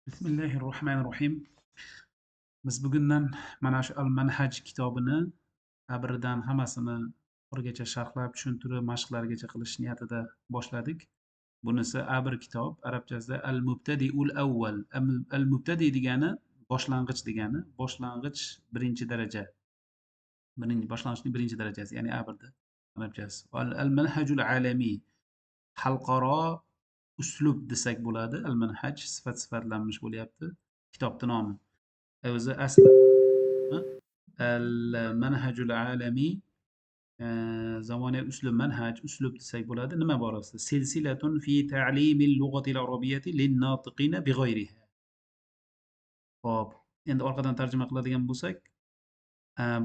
Bismillahirrohmanirrohim. Biz bugundan mana shu Al-Manhaj kitobini birdan hammasini birgacha sharhlab, tushuntirib, mashqlargacha qilish niyatida boshladik. Bunisi bir kitob, arabchasida Al-Mubtadi'ul Awwal. Al-Mubtadi degani boshlang'ich degani, boshlang'ich birinchi daraja. Boshlang'ichning birinchi darajasi, ya'ni A1da arabchasi. Al-Manhajul Alamiy, xalqaro uslub desak bo'ladi. Al-Manhaj sifatlanmish bo'lyapti. Kitobning nomi. o'zi asli al-manhajul alamiy, zamonaviy uslub, manhaj, uslub desak bo'ladi. Nima borasida? Silsilatun fi ta'limil lughatil arabiyyati lin-notiqina bighayriha. Xo'p, endi orqadan tarjima qiladigan bo'lsak,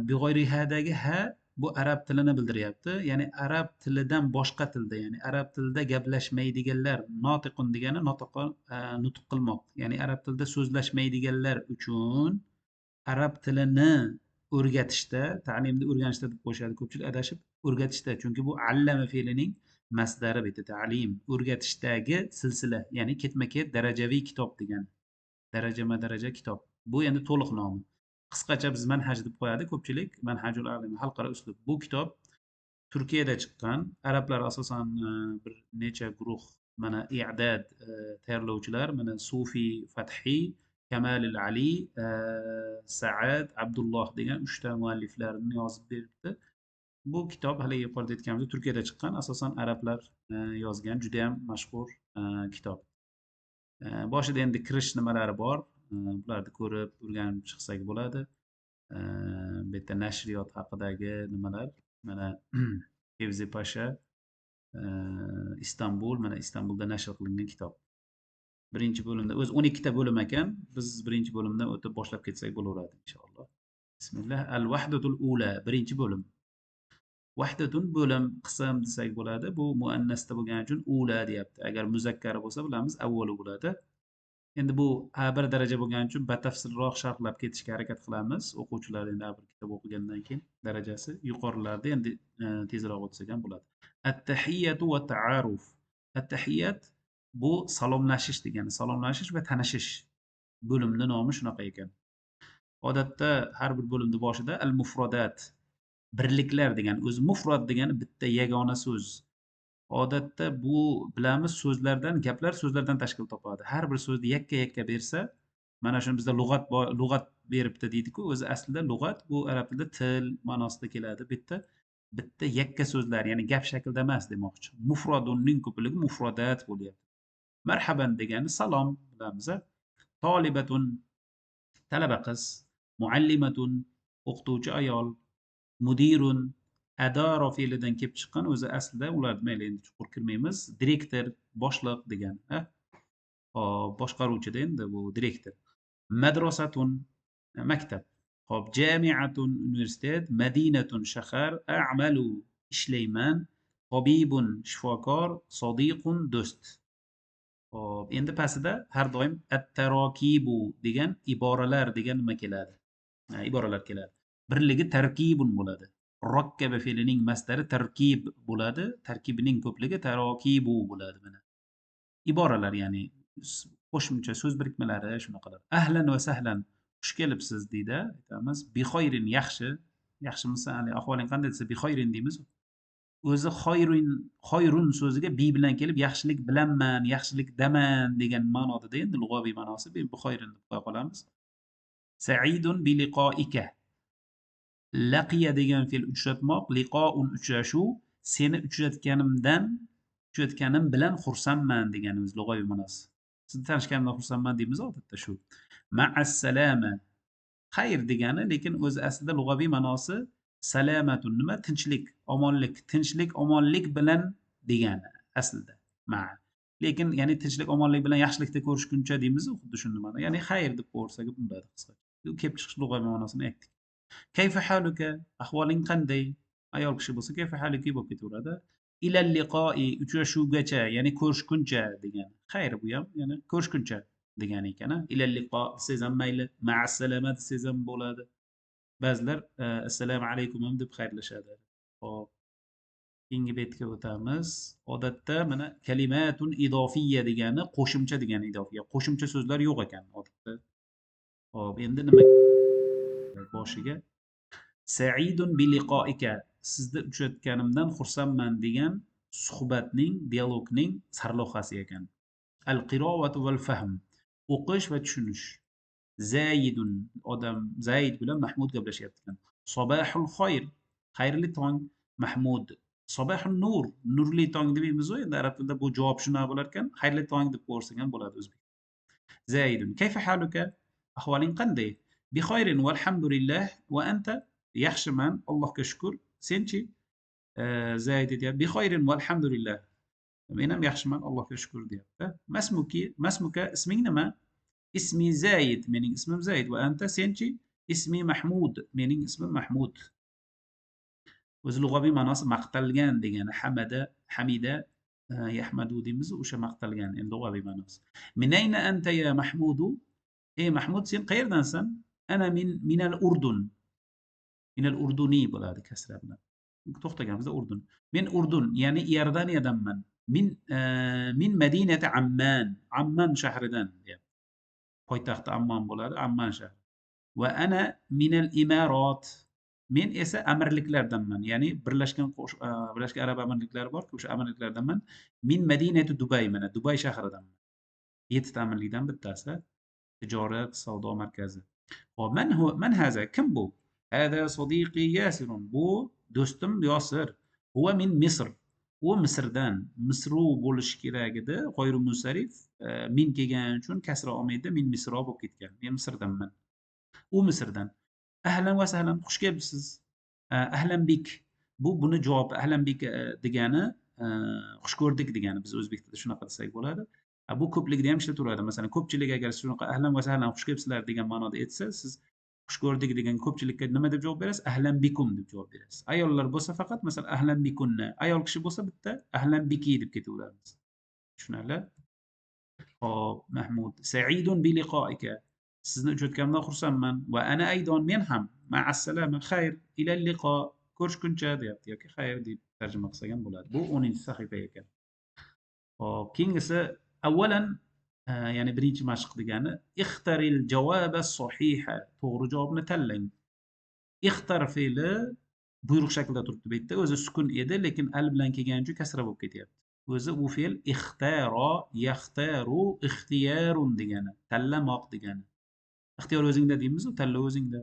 bighayriha ha bu arab tilini bildiryapti. Ya'ni arab tilidan boshqa tilda, ya'ni arab tilida gaplashmaydiganlar, notiqun degani nutq qilmoq. Ya'ni arab tilida so'zlashmaydiganlar uchun arab tilini o'rgatishda, ta'limni o'rganishda deb qo'yishadi ko'pchilik adashib, o'rgatishda. Chunki bu allama fe'lining masdari bu yerda ta'lim, o'rgatishdagi silsila, ya'ni ketma-ket darajaviy kitob degani. Darajama-daraja kitob. Bu endi to'liq nomi. Qisqacha biz manhaj deb qo'yadi ko'pchilik. Manhajul alim, xalqaro uslub. Bu kitob Turkiyada chiqqan. Arablar asosan bir necha guruh mana i'dad tayyorlovchilar, mana Sufi Fathi, Kamalil Ali, Saad, Abdulloh degan 3 ta mualliflarni yozib beribdi. Bu kitob hali yuqorida aytganimizdek Turkiyada chiqqan, asosan arablar yozgan juda ham mashhur kitob. Boshida endi kirish nimalari bor, bularni ko'rib o'rganib chiqsak bo'ladi. Bu yerda nashriyot haqidagi nimalar, mana Fevzi Pasha, Istanbul, mana Istanbulda nashr qilingan kitob. Birinchi bo'limda o'zi 12 ta bo'lim ekan. Biz birinchi bo'limdan o'tib boshlab ketsak bo'laveradi inshaalloh. Bismillah. Al-Wahdatul Ula, birinchi bo'lim. Wahdatun bo'lim, qism desak bo'ladi. Bu muannasda bo'lgani uchun ula deyapti. Agar muzakkari bo'lsa bilamiz avvali bo'ladi. Endi bu A1 daraja bo'lgani uchun batafsilroq sharhlab ketishga harakat qilamiz. O'quvchilar endi A1 kitob o'qigandan keyin darajasi yuqorilarda endi tezroq o'tsak ham bo'ladi. At-tahiyyatu va ta'aruf. At-tahiyyat bu salomlashish degani, salomlashish va tanishish. Bo'limning nomi shunaqa ekan. Odatda har bir bo'limning boshida al-mufradat, birliklar degani, o'zi mufrad degani bitta yagona so'z. Odatda bu bilamiz so'zlardan, gaplar so'zlardan tashkil topadi. Har bir so'zni yakka-yakka bersa, mana shuni bizda lug'at beribdi deydi-ku, o'zi aslida lug'at bu arab tilida til ma'nosida keladi. Bitta yakka so'zlar, ya'ni gap shaklida emas demoqchi. Mufradunning ko'pligi mufradat bo'lyapti. Marhaban degani salom bilamiz. Tolibatun talaba qiz, muallimatun o'qituvchi ayol, mudirun adaro fe'lidan kelib chiqqan, o'zi aslida ular mayli endi chuqur kirmaymiz. Direktor, boshliq degani. Hop, boshqaruvchida endi bu direktor. Madrasatun maktab. Hop, jami'atun universitet, madinatun shahar, a'malu ishlayman, tabibun shifokor, sodiqun do'st. Hop, endi pastida har doim at-tarokibu degan iboralar degan nima keladi? Iboralar keladi. Birligi tarkibun bo'ladi. Rakkaba fe'lining masdari tarkib bo'ladi. Tarkibining ko'pligi tarokibu bo'ladi mana. Iboralar ya'ni qo'shimcha so'z birikmalari shunaqalar. Ahlan va sahlan, xush kelibsiz deydi, aytamiz. Bi xoyrin, yaxshi. Yaxshimisiz, ahvoling qanday desa bi xoyrin deymiz. O'zi xoyrun so'ziga bi bilan kelib yaxshilik bilanman, yaxshilikdaman degan ma'noda endi lug'aviy ma'nosi bu xoyrin deb qo'ya qolamiz. Saidun bi liqoika. Laqiya degan fe'l uchratmoq, liqoun uchrashuv, seni uchratganim bilan xursandman degani o'zi lug'aviy ma'nosi. Sizni tanishganimdan xursandman deymiz odatda shu. Ma'assalama. Xayr degani, lekin o'zi aslida lug'aviy ma'nosi salamatun nima? Tinchlik, omonlik, tinchlik, omonlik bilan degani aslida. Ma'a. Lekin ya'ni tinchlik, omonlik bilan yaxshilikda ko'rishguncha deymiz, xuddi shunday ma'no. Ya'ni xayr deb qo'ysak bo'ladi qisqacha. Bu kelib chiqish lug'aviy ma'nosini aytdik. Kayfa haluka? Ahvoling qanday? Ayol kishi bo'lsa kayfa haluki bo'lib ketaveradi. Ilal liqoi, uchrashuvgacha, ya'ni ko'rishguncha degani. Xayr bu ham, ya'ni ko'rishguncha degani ekan. Ilal liqo desangiz ham mayli, ma'assalama desangiz ham bo'ladi. Ba'zilar assalomu alaykum ham deb xayrlashadi. Hop. keyingi betga o'tamiz. Odatda mana kalimatun idofiyya degani qo'shimcha degani idofiyya. Qo'shimcha so'zlar yo'q ekan odatda. Hop, endi nima boshiga Saidun bi liqoika. Sizni uchratganimdan xursandman degan suhbatning, dialogning sarlavhasi ekan. Al qiroatu val fahm. O'qish va tushunish. Zaidun odam Zaid bilan Mahmud gaplashyaptilar. Sobahul xoyr. Xayrli tong Mahmud. Sobahun nur. Nurli tong deymiz-ku, endi arab tilida bu javob shuna bo'lar ekan. Xayrli tong deb ko'rsak ham bo'ladi o'zbek. Zaidun. Kayfa haluka? Ahvoling qanday? Bi xayrin valhamdulillah va anta? Yaxshiman, Allohga shukr. Senchi? Zaid aytyapti. Bi xayrin valhamdulillah. Men ham yaxshiman, Allohga shukr deyapti. Masmuka isming nima? Ismi Zaid, mening ismim Zaid va anta senchi? Ismi Mahmud, mening ismim Mahmud. O'z lug'aviy ma'nosi maqtalgan degani hamida yahmadu deymiz, o'sha maqtalgan endi lug'aviy ma'nosi. Minayna anta ya Mahmudu? Ey Mahmud, sen qayerdansan? Ana minal Urdun. Minal Urduni bo'ladi kasra bilan. To'xtaganimizda Urdun. Men Urdun, ya'ni Iordaniyadanman. Min madinati Amman. Amman shahridan deyapti. Poytaxti Ammon bo'ladi, Amman shahri. Va ana minal Imarot. Men esa amirliklardanman, ya'ni Birlashgan Arab Amirliklari bor-ku, o'sha amirliklardanman. Min madinati Dubay, mana Dubay shahridanman. 7 ta amirlikdan bittasi. Tijorat, savdo markazi. Va man haza? Kim bu? Hada sadiqi Yasir. Bu do'stim Yosir. Huwa min Misr. U Misrdan. Misru bo'lishi kerak edi, g'oyri munsarif. Min kelgani uchun kasra olmaydi, min Misro bo'lib ketgan. Men Misrdanman. U Misrdan. Ahlan va sahlan, xush kelibsiz. Ahlan bik. Buni javobi ahlan bik degani xush ko'rdik degani. Biz o'zbek tilida shunaqa desak bo'ladi. Bu ko'plikda ham ishlataveradi. Masalan, ko'pchilik agar shunaqa ahlan va sahlan xush kelibsizlar degan ma'noda aytsa, siz xush ko'rdik degan ko'pchilikka nima deb javob berasiz? Ahlan bikum deb javob berasiz. Ayollar bo'lsa faqat masalan ahlan bikunna. Ayol kishi bo'lsa bitta ahlan biki deb ketaveramiz. Tushunarli? Hop, Mahmud. Saidun bi liqoika. Sizni uchratganimdan xursandman. Va ana aydon, men ham. Ma'assalama, xayr, ila liqo. Ko'rishguncha deyapti yoki xayr deb tarjima qilsak ham bo'ladi. Bu 10-sahifa ekan. Hop, keyingisi avvalan ya'ni birinchi mashq degani ixtaril javoba sohiha. To'g'ri javobni tanlang. Ixtar fe'li buyruq shaklida turibdi bu yerda. O'zi sukun edi, lekin al bilan kelgani uchun kasra bo'lib ketyapti. O'zi u fe'l ixtaro, yaxtaru, ixtiyarun degani, tanlamoq degani. Ixtiyor o'zingda deymiz-ku, tanlov o'zingda.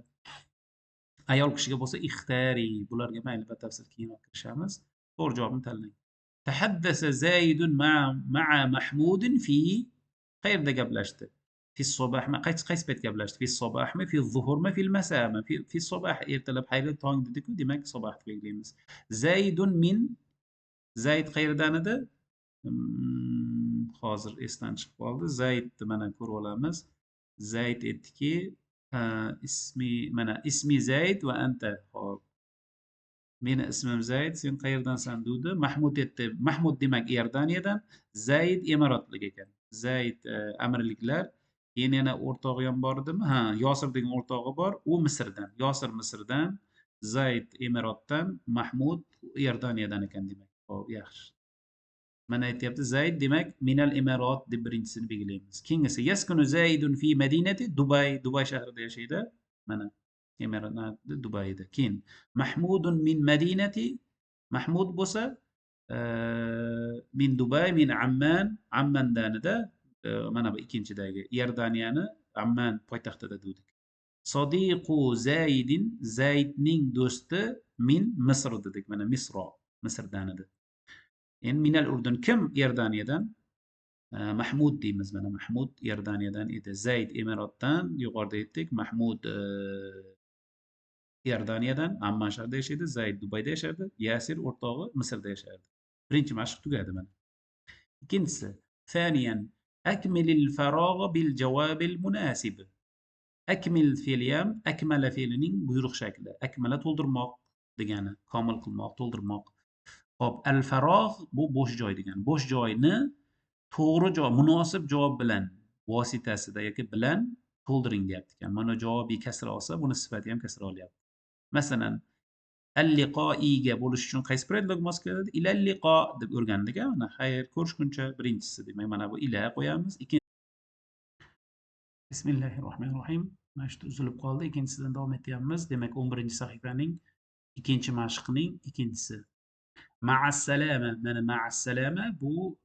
Ayol kishiga bo'lsa ixtari. Bularga mayli batafsil keyinroq kirishamiz. To'g'ri javobni tanlang. Tahaddasa Zaidun ma'a Mahmudin fi qayerda gaplashdi? Fi sobahmi? Qaysi payt gaplashdi? Fi sobahmi, fi zuhurmi, fil masami? Fi sobah ertalab xayrli tong dedi-ku, demak sobahni belgilaymiz. Zaidun min Zaid qayerdan edi? Hozir esdan chiqib qoldi. Zaidni mana ko'rib olamiz. Zaid aytdiki, ismi Zaid va anta. Hop. Meni ismim Zaid, sen qayerdansan dedi. Mahmud aytdi. Mahmud demak Iordaniyadan, Zaid Emiratlik ekan. Zaid amirliklar. Keyin yana o'rtog'i ham bor edimi? Ha, Yosir degan o'rtog'i bor. U Misrdan. Yosir Misrdan, Zaid Emiratdan, Mahmud Iordaniyadan ekan demak. Hop, yaxshi. Mana aytyapti Zaid demak minal Imarot deb birinchisini belgilaymiz. Keyingisi yaskunu Zaidun fi madinati Dubay. Dubay shahrida yashaydi. Mana Emirat Dubayda. Keyin Mahmudun min madinati. Mahmud bo'lsa min Dubay, min Amman. Ammandanida mana bu ikkinchidagi Iordaniyani Amman poytaxtida dedik. Sodiqu Zaidin, Zaidning do'sti min Misr dedik. Mana Misro, Misrdan edi. Endi minal Urdun kim Iordaniyadan? Mahmud deymiz. Mana Mahmud Iordaniyadan edi. Zaid Emiratdan, yuqorida aytdik. Mahmud Iordaniyadan, Amman shahrida yashaydi. Zaid Dubayda yashardi. Yasir o'rtog'i Misrda yashardi. Birinchi mashq tugadi mana. Ikkinchisi, thaniyan akmilil farog'a bil javobil munasib. Akmil fe'li ham akmala fe'lining buyruq shakli. Akmala to'ldirmoq degani, komil qilmoq, to'ldirmoq. Hop, al-farogh bu bo'sh joy degani. Bo'sh joyni to'g'ri javob, munosib javob bilan vositasida yoki bilan to'ldiring deyapti ekan. Mana javobiy kasra olsa, buni sifati ham kasra olyapti. Masalan, Al-liqoiga bo'lish uchun qaysi predlog mos keladi? Ilal-liqo deb o'rgandik-a? Mana xayr ko'rishguncha birinchisi demak mana bu ila qo'yamiz. Bismillahirrohmanirrohim. Mana shu uzilib qoldi. Ikkinchisidan davom etyapmiz. Demak 11-sahifaning ikkinchi mashqining ikkinchisi. Ma'assalama. Mana ma'assalama bu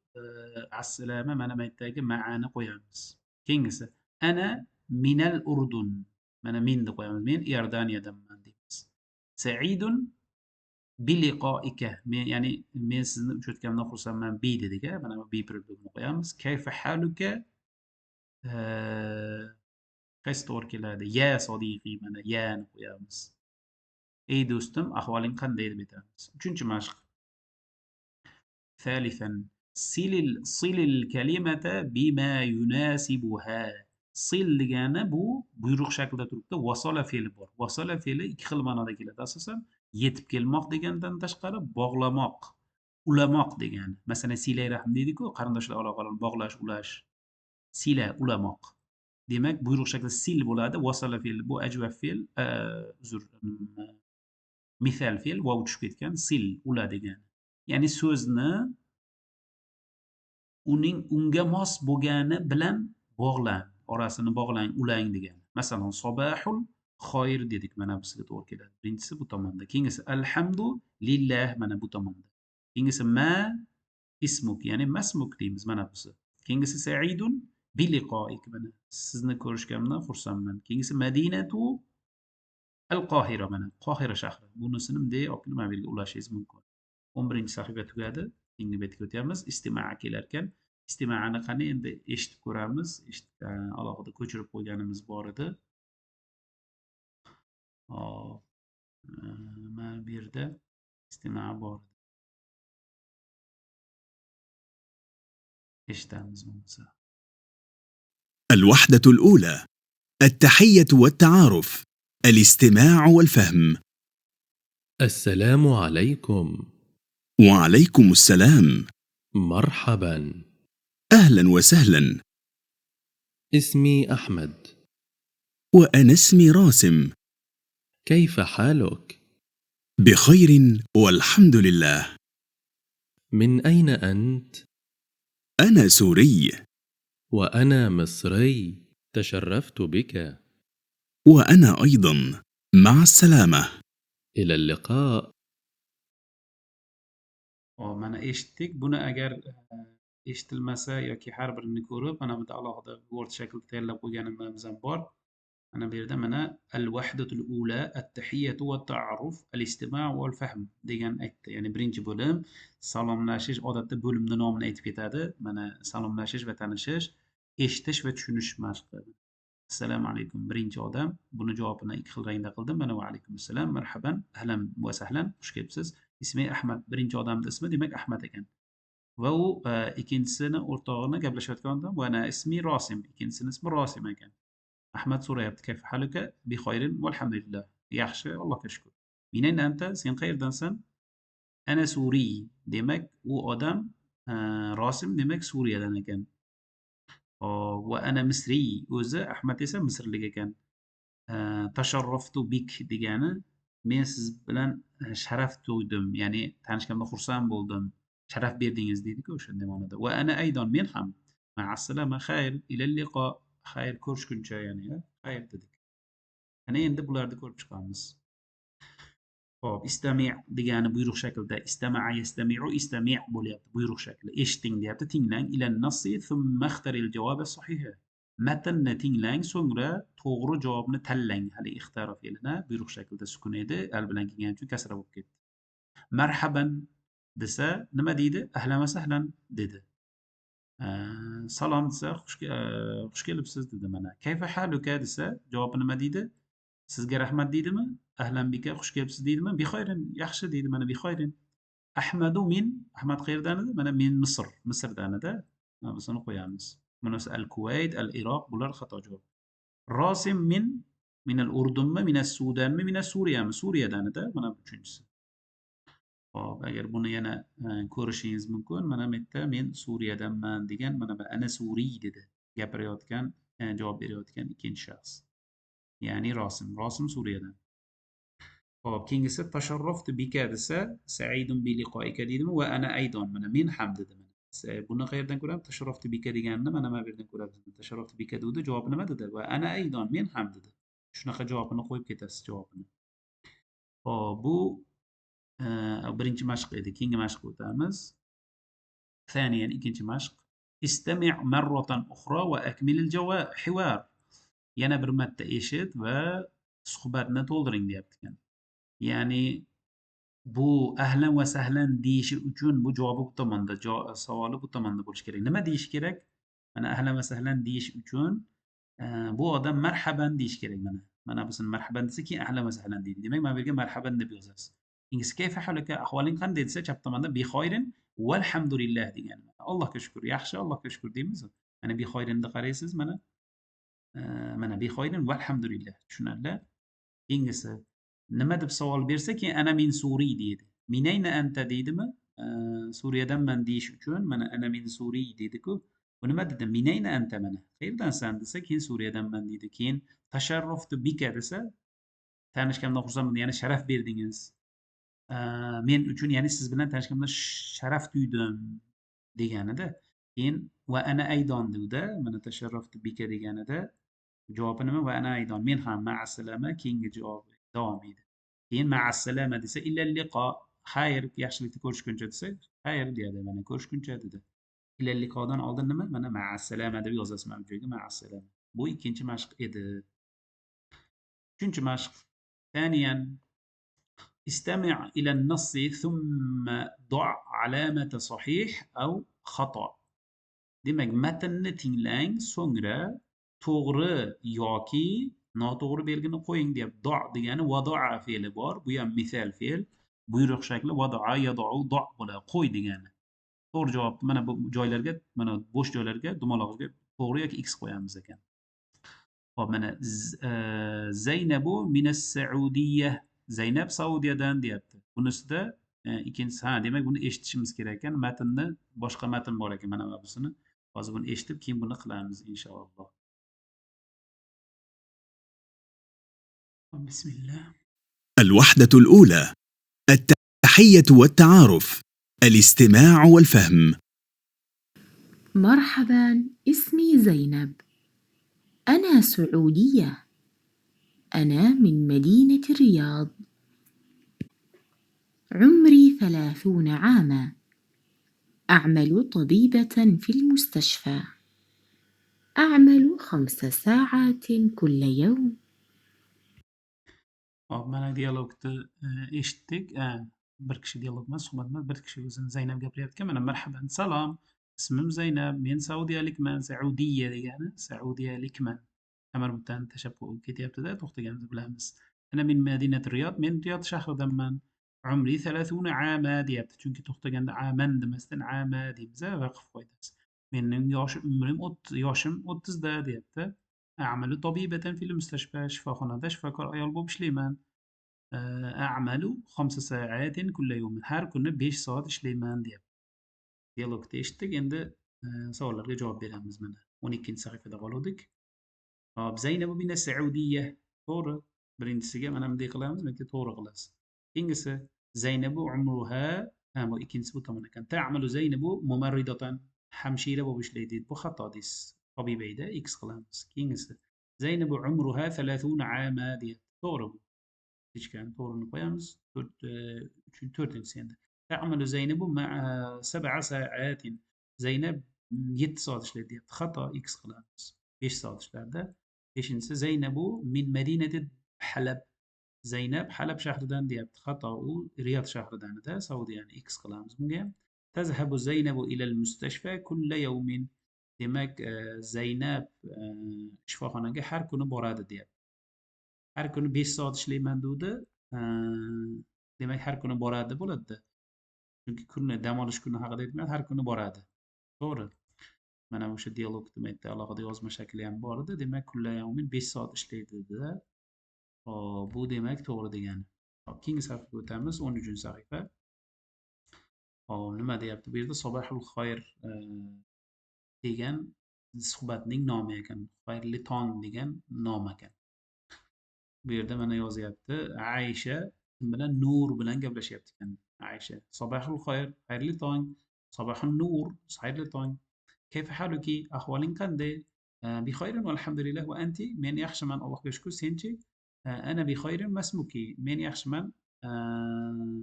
assalama mana bu yerdagi ma'ani qo'yamiz. Keyingisi ana minal urdun. Mana minni qo'yamiz. Men Iordaniyadanman deymiz. Sa'idun biliqoika. Ya'ni men sizni uchratganimdan xursandman bi dedik-a. Mana bu bi predlogini qo'yamiz. Kayfa haluka? Qaysi to'g'ri keladi? Ya sodiqiy. Mana yani qo'yamiz. Ey do'stim, ahvoling qanday deb aytamiz. Uchinchi mashq. ثالثا صل الكلمة بما يناسبها. Sil degani bu buyruq shaklida turibdi. Vasala fe'li bor. Vasala fe'li ikki xil ma'noda keladi. Asosan yetib kelmoq degandan tashqari bog'lamoq, ulamoq degani. Masalan, silay rahm deydi-ku, qarindoshlar aloqalarini bog'lash, ulash. Sila, ulamoq. Demak, buyruq shaklida sil bo'ladi. Vasala fe'li bu ajvab fe'l, misal fe'l vav tushib ketgan. Sil, ula degani. Ya'ni so'zni unga mos bo'lgani bilan bog'lang, orasini bog'lang, ulang degani. Masalan, sobahul xoyr dedik, mana bizga to'g'ri keladi. Birinchisi bu tomonda. Keyingisi alhamdu lillah, mana bu tomonda. Keyingisi ma ismuk, ya'ni masmuk deymiz, mana busi. Keyingisi saidun biliqoik, mana sizni ko'rishganimdan xursandman. Keyingisi madinatu al-Qohira, mana Qohira shahri. Bunisini bunday olib kelib mana bu yerga ulashingiz mumkin. 11-sahifa tugadi. Keyingi betga o'tyapmiz. Istimaa kelar ekan. Istimaani qani endi eshitib ko'ramiz. Alohida ko'chirib qo'yganimiz bor edi. Hop. Mana bu yerda istimaa bor edi. eshitamiz bo'lmasa. الوحدة الأولى التحية والتعارف الاستماع والفهم. السلام عليكم. وعليكم السلام. مرحبا. أهلا وسهلا. اسمي أحمد. وأنا اسمي راسم. كيف حالك؟ بخير والحمد لله. من أين أنت؟ أنا سوري. وأنا مصري. تشرفت بك. وأنا أيضا. مع السلامة. إلى اللقاء. Mana eshitdik. Buni agar eshitilmasa yoki har birini ko'rib, mana bu alohida Word shaklida tayyorlab qo'yganimiz ham bor. Mana bu yerda mana al-wahdatul ula at-tahiyatu va ta'arruf al-istima' wal fahm degan aytdi. Ya'ni birinchi bo'lim salomlashish, odatda bo'limning nomini aytib ketadi. Mana salomlashish va tanishish, eshitish va tushunish mashqi. Assalomu alaykum birinchi odam. Buni javobini ikki xil rangda qildim. Mana va alaykum assalom, marhaban, ahlan va sahlan, xush kelibsiz. Ismi Ahmad. Birinchi odamning ismi demak Ahmad ekan. Va u ikkinchisini o'rtog'ini gaplashayotganda va ana ismi Rosim. Ikkinchisini ismi Rosim ekan. Ahmad so'rayapti, kayfa haluka? Bi khayrin valhamdulillah. Yaxshi, Allohga shukr. Minan anta? Sen qayerdansan? Ana Suriy. Demak, u odam Rosim demak Suriyadan ekan. Va ana Misriy. O'zi Ahmad esa Misrlik ekan. Tasharraftu bik degani men siz bilan sharaf to'ydim, ya'ni tanishganimdan xursand bo'ldim. Sharaf berdingiz deydi-ku o'shanday ma'noda. Va ana aydon men ham. Ma'assalama xayr ilal liqo. Xayr ko'rishguncha, ya'ni xayr dedik. Ana endi bularni ko'rib chiqamiz. Xo'p, istami' degani buyruq shaklida. Istama'a yastami'u istami' bo'lyapti buyruq shakli. Eshiting deyapti, tinglang. Ilan nassi thumma ikhtaril javoba sahiha. Matnni tinglang, so'ngra to'g'ri javobni tanlang. Hali ixtaro fe'lini buyruq shaklida sukun edi, al bilan kelgani uchun kasra bo'lib ketdi. Marhaban desa nima deydi? Ahlan va sahlan dedi. Salom desa xush kelibsiz dedi mana. Kayfa haluka desa javobi nima deydi? Sizga rahmat deydimi? Ahlan bika, xush kelibsiz deydimi? Bi khayrin, yaxshi deydi mana bi khayrin. Ahmadu min, Ahmad qayerdan edi? Mana min Misr, Misrdan-da. Mana buni qo'yamiz. Bunisi al-Kuvayt, al-Iroq, bular xato javob. Rosim min al-Urdunmi, min as-Sudanmi, min as-Suriyami? Suriyadan-da, mana bu uchinchisi. Xo'p, agar buni yana ko'rishingiz mumkin. Mana bu yerda men Suriyadanman degan, mana bu ana Suriy dedi. Gapirayotgan, javob berayotgan ikkinchi shaxs. Ya'ni Rosim. Rosim Suriyadan. hop keyingisi tasharruftu bika desa saidun bi liqoika deydimi va ana aydon mana men ham dedim. Buni qayerdan ko'ramiz? Tasharruftu bika deganini mana bu yerdan ko'ramiz. Tasharruftu bika deganda javob nima dedi? Va ana aydon men ham dedi. Shunaqa javobini qo'yib ketasiz javobini. Hop bu birinchi mashq edi. Keyingi mashqqa o'tamiz. ثانيا ikkinchi mashq. استمع مرة أخرى وأكمل الحوار. Yana bir marta eshit va suhbatni to'ldiring deyapti ekan. Ya'ni bu ahlan va sahlan deyishi uchun bu javobi bu tomonda, savoli bu tomonda bo'lishi kerak. Nima deyish kerak? Mana ahlan va sahlan deyish uchun bu odam marhaban deyish kerak mana. Mana bizning marhaban desa keyin ahlan va sahlan deydi. Demak, mana bu yerga marhaban deb yozasiz. Ingiz kayfa haluka? Ahvoling qanday desa chap tomonda bi xoyrin valhamdulillah degan. Allohga shukr, yaxshi, Allohga shukr deymiz. Mana bi xoyrinni qaraysiz mana. Mana bi xoyrin valhamdulillah. Tushunarli? Keyingisi nima deb savol bersa keyin ana min Suriy deydi. Minayna anta deydimi? Suriyadanman deyish uchun mana ana min Suriy deydi-ku. Bu nima dedi? Minayna anta mana. Qayerdansan desa keyin Suriyadanman deydi. Keyin tasharruftu bika desa tanishganimdan xursandman, ya'ni sharaf berdingiz. Men uchun, ya'ni siz bilan tanishganimdan sharaf tuydim deganida. Keyin va ana aydon deganda mana tasharruftu bika deganida javobi nima? Va ana aydon men ham ma'assalama keyingi javob davom etadi. Keyin ma'assalama desa illa liqo, xayr, yaxshilikni ko'rishguncha desa xayr deyadi, mana ko'rishguncha dedi. Illa liqodan oldin nima? Mana ma'assalama deb yozasiz mana bu joyga ma'assalama. Bu ikkinchi mashq edi. Uchinchi mashq. ثانيا استمع إلى النص ثم ضع علامة صحيح أو خطأ. Demak, matnni tinglang, so'ngra to'g'ri yoki noto'g'ri belgini qo'ying deyapti. Do degani vadoa fe'li bor. Bu ham misol fe'l. Buyruq shakli vadoa yadou do bo'ladi. Qo'y degani. To'g'ri javobni mana bu joylarga, mana bo'sh joylarga dumaloqga to'g'ri yoki x qo'yamiz ekan. Hop, mana Zaynabu minas Saudiyya. Zaynab Saudiyadan deyapti. Bunisida ikkinchisi, demak buni eshitishimiz kerak ekan. Matnni boshqa matn bor ekan mana busini. Hozir buni eshitib keyin buni qilamiz inshaalloh. بسم الله. الوحدة الأولى: التحية والتعارف، الاستماع والفهم. مرحبا، اسمي زينب. أنا سعودية. أنا من مدينة الرياض. عمري 30 عاماً. أعمل طبيبة في المستشفى. أعمل 5 ساعات كل يوم. Hop, mana dialogni eshitdik. Bir kishi dialog emas, suhbat emas, bir kishi o'zini Zaynab gapiryapti. Mana marhaban, salom. Ismim Zaynab, men saudiyalikman. Saudiya degani saudiyalikman. Tamarrutdan tashabbus bo'lib ketyapti-da, to'xtaganimizni bilamiz. Ana min madinati Riyod, men Riyod shahridanman. Umri 30 ama deyapti. Chunki to'xtaganda aman demasdan ama deymiz, vaqf qo'yamiz. Mening yoshim 30 da deyapti. A'malu tabibatan fil mustashfa, shifoxonada shifokor ayol bo'lib ishlayman. A'malu 5 soatin kulla yawm. Har kuni 5 soat ishlayman deyapti. Dialogni eshitdik, endi savollarga javob beramiz mana. 12-sahifada qoldik. Hop, Zaynabu minas Saudiyya. To'g'ri. Birinchisiga mana bunday qilamiz, yoki to'g'ri qilasiz. Keyingisi Zaynabu umruha, bu ikkinchisi bu tomon ekan. Ta'malu Zaynabu mumarridatan, hamshira bo'lib ishlaydi. Bu xato deysiz. Tabibayda x qilamiz. Keyingisi Zaynabu umruha 30 ama deyapti. To'g'ri bu. Hechkan to'g'rini qo'yamiz. 4-inchisi endi. Ta'malu Zaynabu 7 soatin. Zaynab 7 soat ishlaydi deyapti. Xato, x qilamiz. 5 soat ishlardi. 5-inchisi Zaynabu min madinati Halab. Zaynab Halab shahridan deyapti. Xato, u Riyod shahridan-da, Saudiyani x qilamiz bunga ham. Tazhabu Zaynabu ila al-mustashfa kulla yawmin. Demak, Zaynab shifoxonaga har kuni boradi deyapti. Har kuni 5 soat ishlayman degdi. Demak, har kuni boradi bo'ladi. Chunki kunni dam olish kuni haqida aytmayapti, har kuni boradi. To'g'ri. Mana o'sha dialog demakda alohida yozma shakli ham bor edi. Demak, kulla yawmin 5 soat ishlaydi dedi. Bu demak to'g'ri degani. Hop, keyingi sahifaga o'tamiz. 13-sahifa. Hop, nima deyapti bu yerda? Sabahul xoyr degan suhbatning nomi ekan. Xayrli tong degan nom ekan. Bu yerda mana yozyapti. Aisha bilan nur bilan gaplashyapti ekan Aisha. Sabahul xayr, xayrli tong. Sabahun nur, xayrli tong. Kayfa haluki? Ahvoling qanday? Bi xayrin valhamdulillah va anti? Men yaxshiman, Allohga shukr. Senchi? Ana bi xayrin masmuki. Men yaxshiman.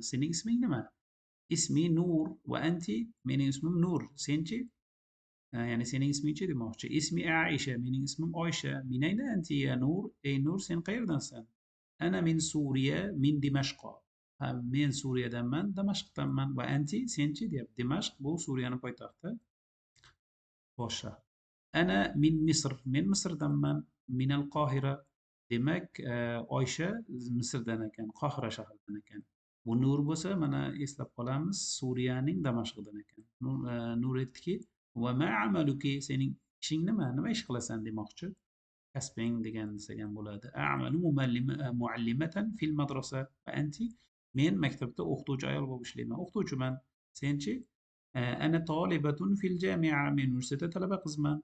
Sening isming nima? Ismi Nur va anti? Mening ismim Nur. Senchi? Yani senin isminchi demoqchi. Ismi Aisha, mening ismim Oysha. Min ayna anti ya Nur? Ey Nur, sen qayerdansan? Ana min Suriya, min Dimashqa. Men Suriyadanman, Damashqdanman. Va anti, senchi deyapti. Dimashq bu Suriyaning poytaxti. Boshqa. Ana min Misr, men Misrdanman. Min al-Qohira. Demak, Oysha Misrdan ekan, Qohira shahridan ekan. Bu Nur bo'lsa, mana eslab qolamiz, Suriyaning Damashqidan ekan. Nur aytdiki, va ma amaluki, sening ishing nima? Nima ish qilasan demoqchi. Kasbing degan degan bo'ladi. A'malu muallimatan fil madrasa. Va anti? Men maktabda o'qituvchi ayol bo'lib ishlayman. O'qituvchiman. Senchi? Ana tolibatun fil jami'a. Men universitetda talaba qizman.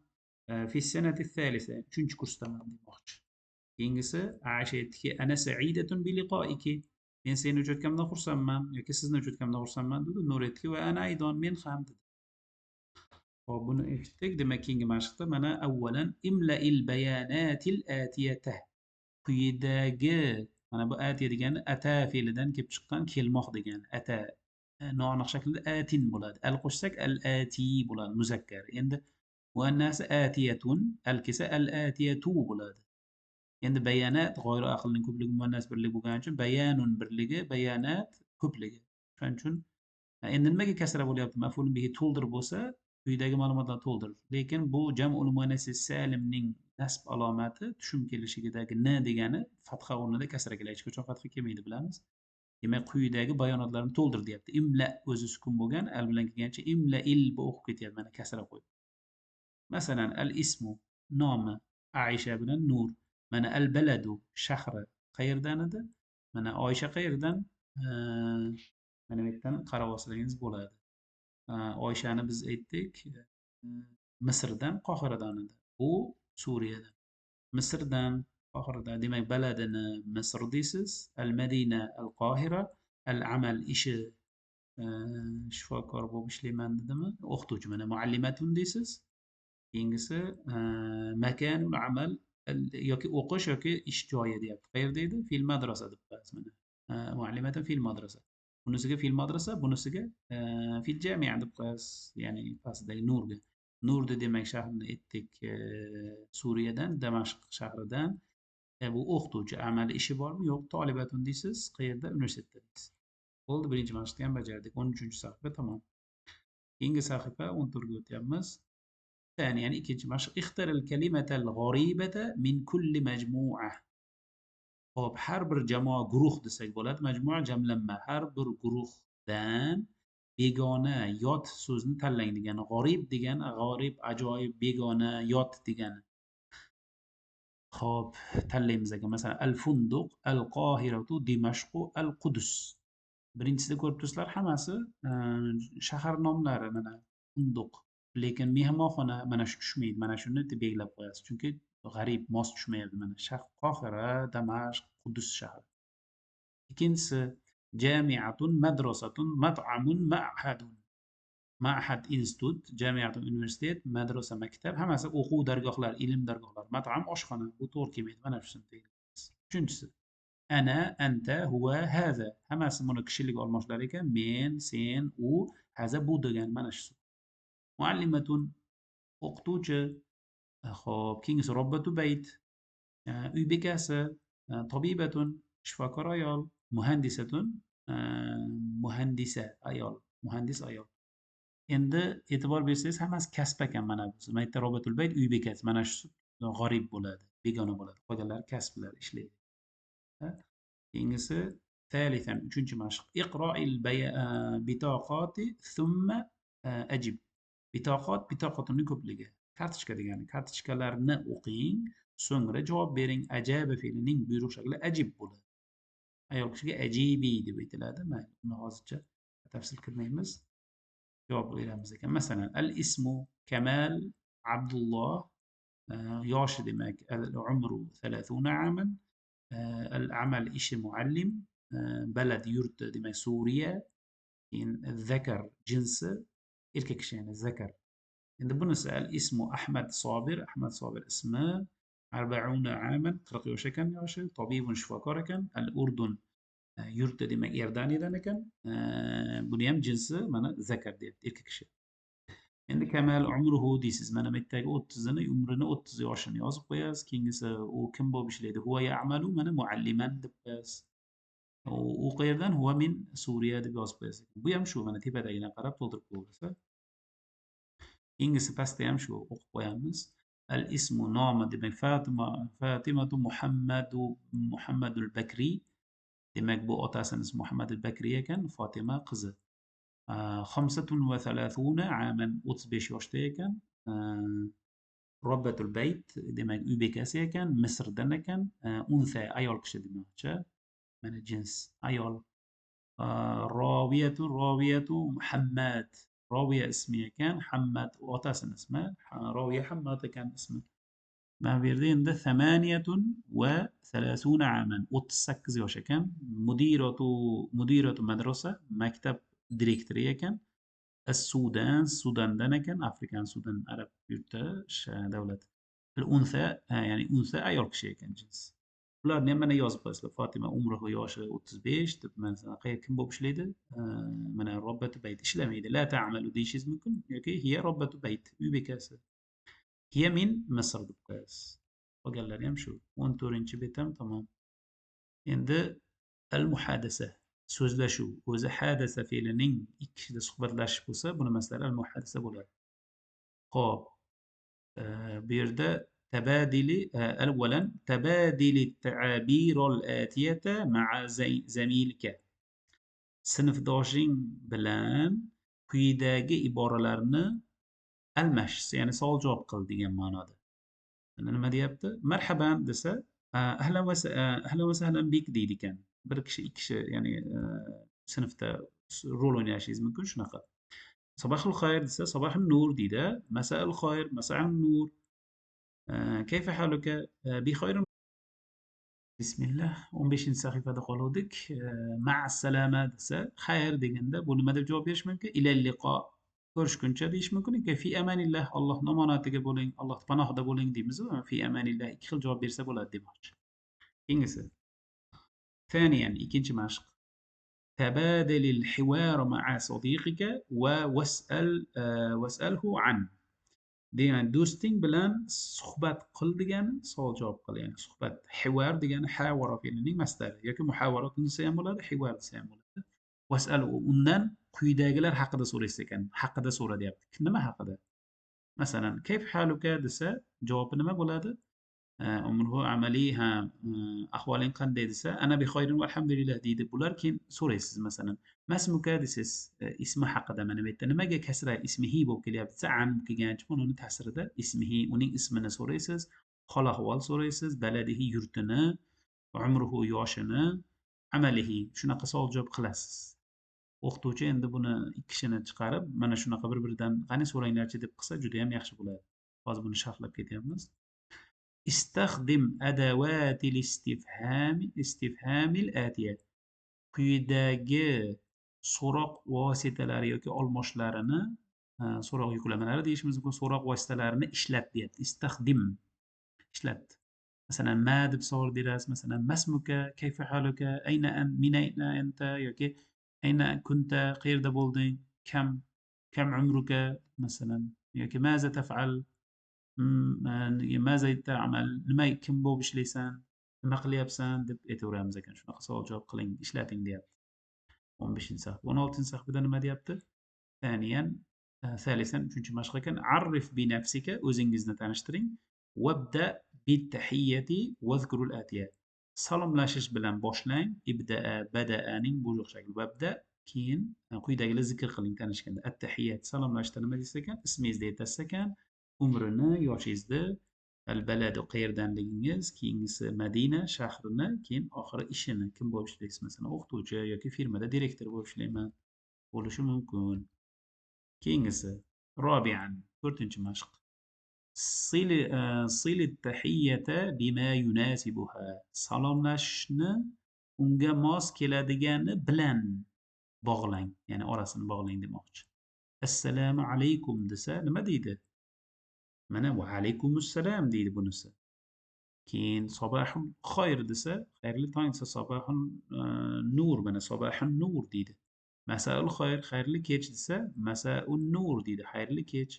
Fi sanati thalitha. 3-kursdaman demoqchi. Keyingisi Aisha aytdiki, ana sa'idatun bi liqa'iki. Men seni uchratganimdan xursandman yoki sizni uchratganimdan xursandman dedi. Nur aytdiki, va ana aydon, men ham dedi. Hop, buni eshitdik. Demak, keyingi mashqda mana avvalan imla'il bayanatil atiyata. Quyidagi mana bu atiya degani ata fe'lidan kelib chiqqan kelmoq degani. Ata noaniq shaklda atin bo'ladi. Al qo'shsak al ati bo'ladi, muzakkar. Endi muannasi atiyatun, al kelsa al atiyatu bo'ladi. Endi bayonat g'oyri aqlning ko'pligi muannas birligi bo'lgani uchun bayanun birligi, bayonat ko'pligi. Shuning uchun endi nimaga kasra bo'lyapti? Maf'ulun bihi to'ldir bo'lsa, quyidagi ma'lumotlarni to'ldir. Lekin bu jam'ul muannasi salimning nasb alomati tushum kelishigidagi n degani fatha o'rnida kasra keladi. Hech qachon fatha kelmaydi, bilamiz. Demak, quyidagi bayonotlarni to'ldir deyapti. Imla o'zi sukun bo'lgan, al bilan kelgancha imla il bu o'qib ketyapti. Mana kasra qo'yib. Masalan, al ismu nomi Aisha bilan Nur. Mana al baladu shahri qayerdan edi? Mana Oysha qayerdan? Mana bu yerdan qarab olsangiz bo'ladi. Oyshani biz aytdik, Misrdan, Qohiradan edi. U Suriyadan. Misrdan, Qohiradan. Demak, baladini Misr deysiz, al-Madina, al-Qohira, al-amal ishi shifokor bo'lib ishlayman dedimi? O'qituvchi, mana muallimatun deysiz. Keyingisi makanul amal yoki o'qish yoki ish joyi deyapti. Qayerda edi? Fil madrasa deb qo'yasiz mana. Muallimatan fil madrasa. Bunisiga fil madrasa, bunisiga fil jamia deb qo'yasiz. Ya'ni pastdagi Nurga. Nurda demak shahrni aytdik, Suriyadan, Damashq shahridan. Bu o'qituvchi, amali ishi bormi? Yo'q, tolibatun deysiz. Qayerda? Universitetda deysiz. Bo'ldi, birinchi mashqni ham bajardik. 13-sahifa tamom. Keyingi sahifa 14 ga o'tyapmiz. ثانيا ikinchi mashq اختر الكلمة الغريبة من كل مجموعة. Hop, har bir jamoa guruh desak bo'ladi. Majmua jamlanma. Har bir guruhdan begona yot so'zni tanlang degani. G'arib degani g'arib, ajoyib, begona, yot degani. Hop, tanlaymiz ekan. Masalan, al-Funduq, al-Qohiratu, Dimashqu, al-Qudus. Birinchisida ko'rib turibsizlar, hammasi shahar nomlari mana Funduq. Lekin mehmonxona mana shu tushmaydi. Mana shuni belgilab qo'yasiz. Chunki g'arib, mos tushmayapti mana. Qohira, Damashq, Qudus shahri. Ikkinchisi jami'atun, madrasatun, mat'amun, ma'hadun. Ma'had institut, jami'atun universitet, madrasa maktab, hammasi o'quv dargohlar, ilm dargohlar. Mat'am oshxona. Bu to'g'ri kelmaydi. Mana shuni belgilaymiz. Uchinchisi ana, anta, huwa, haza. Hammasi buni kishilik olmoshlar ekan. Men, sen, u, haza bu degan mana shu. Muallimatun o'qituvchi. Xo'p, keyingisi robbatu bayt. Uy bekasi. Tobibatun shifokor ayol. Muhandisatun muhandisa ayol. Muhandis ayol. Endi e'tibor bersangiz hammasi kasb ekan mana bu. Mana yerda robatul bayt uy bekasi. Mana shu g'arib bo'ladi, begona bo'ladi. Qolganlari kasblar ishlaydi. Keyingisi ثالثا 3-mashq. Iqro'il bitaqati thumma ajib. Bitaqat, bitaqatning ko'pligi. Kartochka degani. Kartochkalarni o'qing, so'ngra javob bering. Ajaba fe'lining buyruq shakli ajib bo'ladi. Ayol kishiga ajibi deb aytiladi. Mayli, uni hozircha tafsil kirmaymiz. Javob beramiz ekan. Masalan, al-ismu Kamal Abdullah, yoshi demak al-umru 30 aman, al-amal ishi muallim, بلد يرت demek Suriye. إن الذكر جنس إلككشين الذكر. إن بنسأل اسمه أحمد صابر. أحمد صابر اسمه 40 عاما قرقي وشكن ياشي طبيب شفاكاركن الأردن يرت demek إرداني دانكن بنيام جنس من ذكر ديت إلككشين. إن كمال عمره ديسز من متى أوتزن عمرنا أوتز ياشن ياز بياس كينجس وكم بوبشليد هو يعمل من معلما دباس وقيردان هو من سوريا دباس بياس بيمشوا من تبى دينا قرب تضرب بورسة إنجس باست يمشوا أقويامس الاسم نام دمك فاطمة محمد البكري دمك بو أتاسن اسم محمد البكري كان فاطمة قزة 35 عاما أتبش يشتيكن ربة البيت دمك أوبيكاسيا كان مصر دنكن أنثى أيول كش دمك من الجنس أيول راوية محمد راوية اسمية كان حماد وطاسن اسمه راوية حماد كان اسمه ما بيردين ده 38 عاما وتسك زي كان مديرة مدرسة مكتب ديريكتورية كان السودان دنا كان أفريقيا السودان عرب يرتاش دولة الأنثى يعني أنثى أيورك شيء كان جنس لا نمنا يوز بس لفاطمة عمره ياش وتزبيش تب مثلا قيل كم بوبشليده من ربة بيت إسلامي لا تعمل دي شيء ممكن هي ربة بيت يبكاس هي من مصر دبكاس وقال لنا يمشوا وانتو رنش بيتم تمام عند المحادثة سوزلاشو وإذا حادث في لنين إكش ده صحبت لاش بوسا بنا مسألة المحادثة بولا قاب بيردا تبادل أولا تبادل التعابير الآتية مع زميلك sınıf داشين بلان kuyidagi iboralarni almashish yani savol javob qil degan ma'noda. Nima deyapti? Marhaban desa ahlan va sahlan bik deydi ekan. Bir kishi ikki kishi ya'ni sinfda rol o'ynashingiz mumkin shunaqa. Sabahul khayr desa sabahun nur deydi. Masaul khayr masaun nur. كيف حالك؟ بخير بسم الله 15 sahifada qoldik. مع السلامة desa xayr deganda bu nima deb javob berish mumkin? إلى اللقاء ko'rishguncha deyish mumkin. في أمان الله Allohning omonatiga bo'ling, Alloh panohida bo'ling deymiz. في أمان الله ikki xil javob bersa bo'ladi demoqchi. Keyingisi. ثانيا ikkinchi mashq. تبادل الحوار مع صديقك واسأله عنه. degan do'sting bilan suhbat qil degani savol javob qil ya'ni suhbat hivar degani havara fe'lining masdari yoki muhavara desa ham bo'ladi hivar desa ham bo'ladi vasal undan quyidagilar haqida so'raysiz ekan haqida so'ra deyapti nima haqida masalan kayf haluka desa javobi nima bo'ladi umruhu amaliha ahvoling qanday desa ana bi xayrin valhamdulillah deydi bular keyin so'raysiz masalan masmuka desiz ismi haqida mana bu yerda nimaga kasra ismihi bo'lib kelyapti desa an kelgan chun uni ta'sirida ismihi uning ismini so'raysiz hol ahvol so'raysiz baladihi yurtini umruhu yoshini amalihi shunaqa savol javob qilasiz o'qituvchi endi buni ikki kishini chiqarib mana shunaqa bir biridan qani so'ranglarchi deb qilsa juda ham yaxshi bo'ladi hozir buni sharhlab ketyapmiz استخدم أدوات الاستفهام الآتية quyidagi so'roq vositalari yoki olmoshlarini so'roq yuklamalari deyishimiz mumkin so'roq vositalarini ishlat deyapti istixdim ishlat masalan ma deb savol berasiz masalan masmuka kayfa haluka ayna min ayna anta yoki ayna kunta qayerda bo'lding kam umruka masalan yoki maza taf'al ماذا تعمل nima kim bo'lib ishlaysan nima qilyapsan deb aytaveramiz ekan shunaqa savol javob qiling ishlating deyapti 15 sahifa 16 sahifada nima deyapti ثالثا uchinchi mashq ekan عرف بنفسك o'zingizni tanishtiring وابدأ بالتحية واذكر الآتية salomlashish bilan boshlang bada'aning buyruq shakli وابدأ keyin quyidagilar zikr qiling tanishganda at-tahiyyat salomlashda nima deysiz ekan ismingizni aytasiz ekan umrini yoshingizni albaladu qayerdanligingiz keyingisi madina shahrini keyin oxiri ishini kim bo'lib ishlaysiz masalan o'qituvchi yoki firmada direktor bo'lib ishlayman bo'lishi mumkin keyingisi robian 4-chi mashq صل التحية بما يناسبها salomlashni unga mos keladigani bilan bog'lang, ya'ni orasini bog'lang demoqchi. Assalomu alaykum desa nima deydi? Mana va alaykumussalom deydi bunisi. Keyin sabahul xoyr desa, xayrli tong desa sabahun nur, mana sabahun nur deydi. Masaul xoyr, xayrli kech desa masaun nur deydi, xayrli kech.